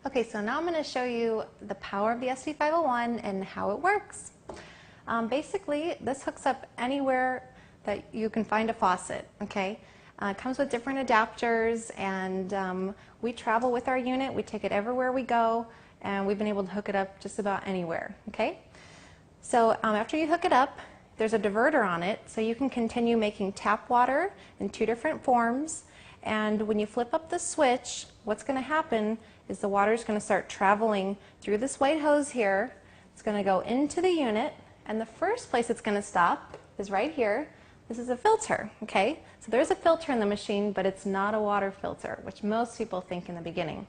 Okay, so now I'm going to show you the power of the SV501 and how it works. Basically, this hooks up anywhere that you can find a faucet, okay? It comes with different adapters, and we travel with our unit. We take it everywhere we go, and we've been able to hook it up just about anywhere, okay? So after you hook it up, there's a diverter on it, so you can continue making tap water in two different forms. And when you flip up the switch, what's going to happen is the water is going to start traveling through this white hose here. It's going to go into the unit, and the first place it's going to stop is right here. This is a filter, okay? So there's a filter in the machine, but it's not a water filter, which most people think in the beginning.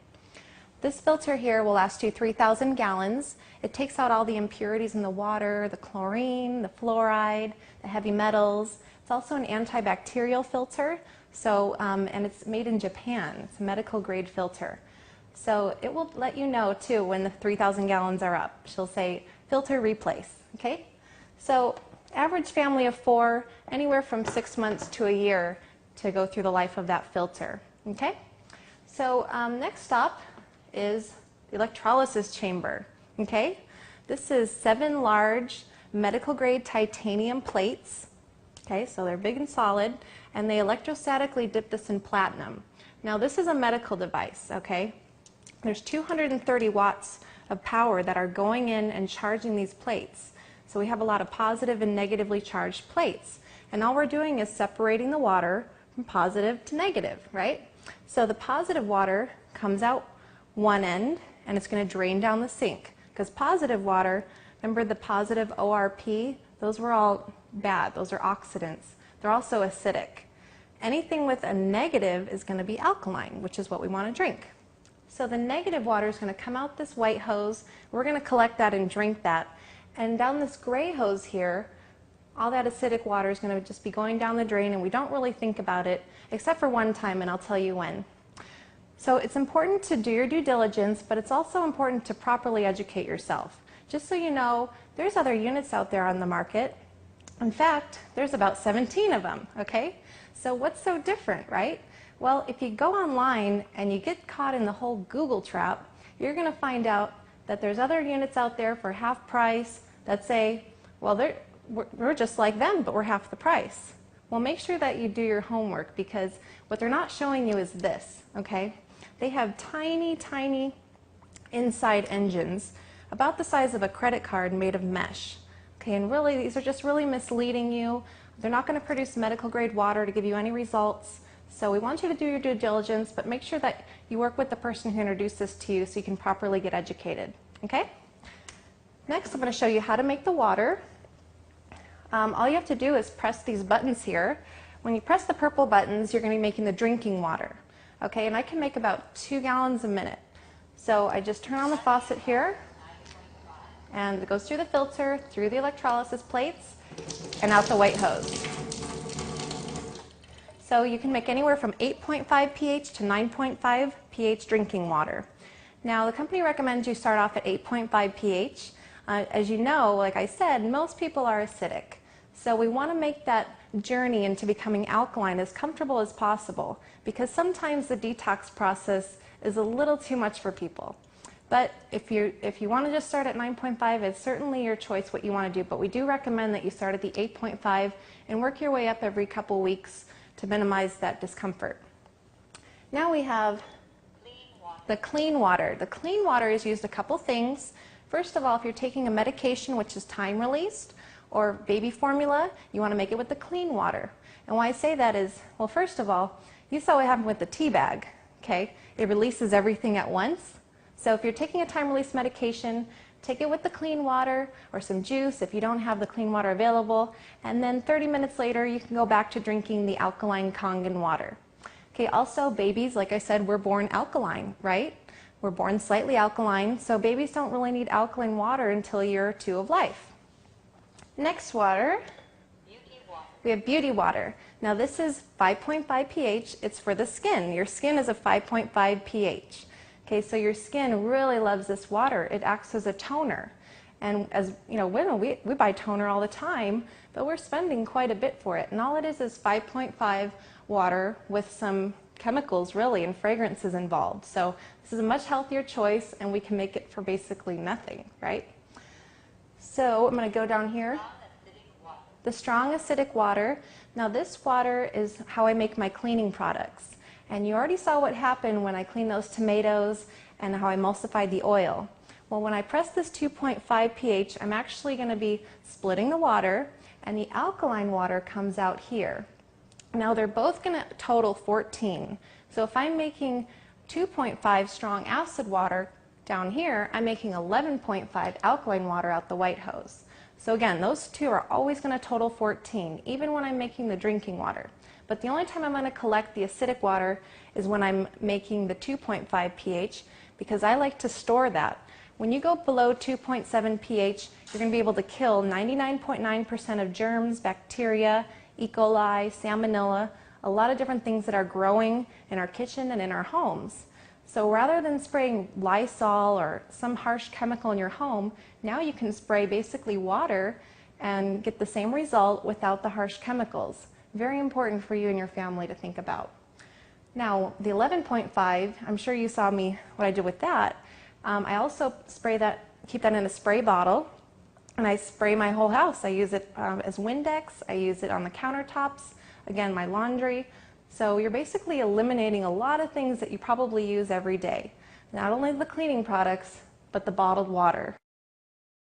This filter here will last you 3,000 gallons. It takes out all the impurities in the water, the chlorine, the fluoride, the heavy metals. It's also an antibacterial filter, so, and it's made in Japan. It's a medical grade filter. So it will let you know too when the 3,000 gallons are up. She'll say filter replace, okay? So average family of 4, anywhere from 6 months to a year to go through the life of that filter, okay? So next stop is the electrolysis chamber, okay? This is 7 large medical grade titanium plates, okay? So they're big and solid, and they electrostatically dip this in platinum. Now this is a medical device, okay? There's 230 watts of power that are going in and charging these plates. So we have a lot of positive and negatively charged plates. And all we're doing is separating the water from positive to negative, right? So the positive water comes out one end, and it's going to drain down the sink. Because positive water, remember the positive ORP, those were all bad. Those are oxidants. They're also acidic. Anything with a negative is going to be alkaline, which is what we want to drink. So the negative water is going to come out this white hose. We're going to collect that and drink that. And down this gray hose here, all that acidic water is going to just be going down the drain, and we don't really think about it, except for one time, and I'll tell you when. So it's important to do your due diligence, but it's also important to properly educate yourself. Just so you know, there's other units out there on the market. In fact, there's about 17 of them, okay? So what's so different, right? Well, if you go online and you get caught in the whole Google trap, you're going to find out that there's other units out there for half price that say, well, we're just like them, but we're half the price. Well, make sure that you do your homework, because what they're not showing you is this, okay? They have tiny, tiny inside engines about the size of a credit card made of mesh. Okay, and really, these are just really misleading you. They're not going to produce medical grade water to give you any results. So we want you to do your due diligence, but make sure that you work with the person who introduced this to you so you can properly get educated. Okay? Next, I'm going to show you how to make the water. All you have to do is press these buttons here. When you press the purple buttons, you're going to be making the drinking water. Okay, and I can make about 2 gallons a minute. So I just turn on the faucet here, and it goes through the filter, through the electrolysis plates, and out the white hose. So you can make anywhere from 8.5 pH to 9.5 pH drinking water. Now the company recommends you start off at 8.5 pH. As you know, like I said, most people are acidic. So we want to make that journey into becoming alkaline as comfortable as possible, because sometimes the detox process is a little too much for people. But if you want to just start at 9.5, it's certainly your choice what you want to do. But we do recommend that you start at the 8.5 and work your way up every couple weeks to minimize that discomfort. Now we have the clean water. The clean water is used a couple things. First of all, if you're taking a medication which is time released or baby formula, you want to make it with the clean water. And why I say that is, well, first of all, you saw what happened with the tea bag, okay? It releases everything at once. So if you're taking a time release medication, take it with the clean water or some juice if you don't have the clean water available, and then 30 minutes later you can go back to drinking the alkaline Kangen water. Okay, also babies, like I said, we're born alkaline, right? We're born slightly alkaline, so babies don't really need alkaline water until year 2 of life. Next water, we have beauty water. Now this is 5.5 pH. It's for the skin. Your skin is a 5.5 pH. Okay, so your skin really loves this water. It acts as a toner. And as you know, women, we buy toner all the time, but we're spending quite a bit for it. And all it is 5.5 water with some chemicals really and fragrances involved. So this is a much healthier choice, and we can make it for basically nothing, right? So I'm going to go down here. The strong acidic water. Now this water is how I make my cleaning products. And you already saw what happened when I cleaned those tomatoes and how I emulsified the oil. Well, when I press this 2.5 pH, I'm actually going to be splitting the water, and the alkaline water comes out here. Now they're both going to total 14. So if I'm making 2.5 strong acid water down here, I'm making 11.5 alkaline water out the white hose. So again, those two are always going to total 14, even when I'm making the drinking water. But the only time I'm going to collect the acidic water is when I'm making the 2.5 pH, because I like to store that. When you go below 2.7 pH, you're going to be able to kill 99.9% of germs, bacteria, E. coli, salmonella, a lot of different things that are growing in our kitchen and in our homes. So rather than spraying Lysol or some harsh chemical in your home, now you can spray basically water and get the same result without the harsh chemicals. Very important for you and your family to think about. Now the 11.5, I'm sure you saw me what I did with that. I also spray that, keep that in a spray bottle, and I spray my whole house. I use it as Windex, I use it on the countertops, again my laundry. So you're basically eliminating a lot of things that you probably use every day. Not only the cleaning products, but the bottled water.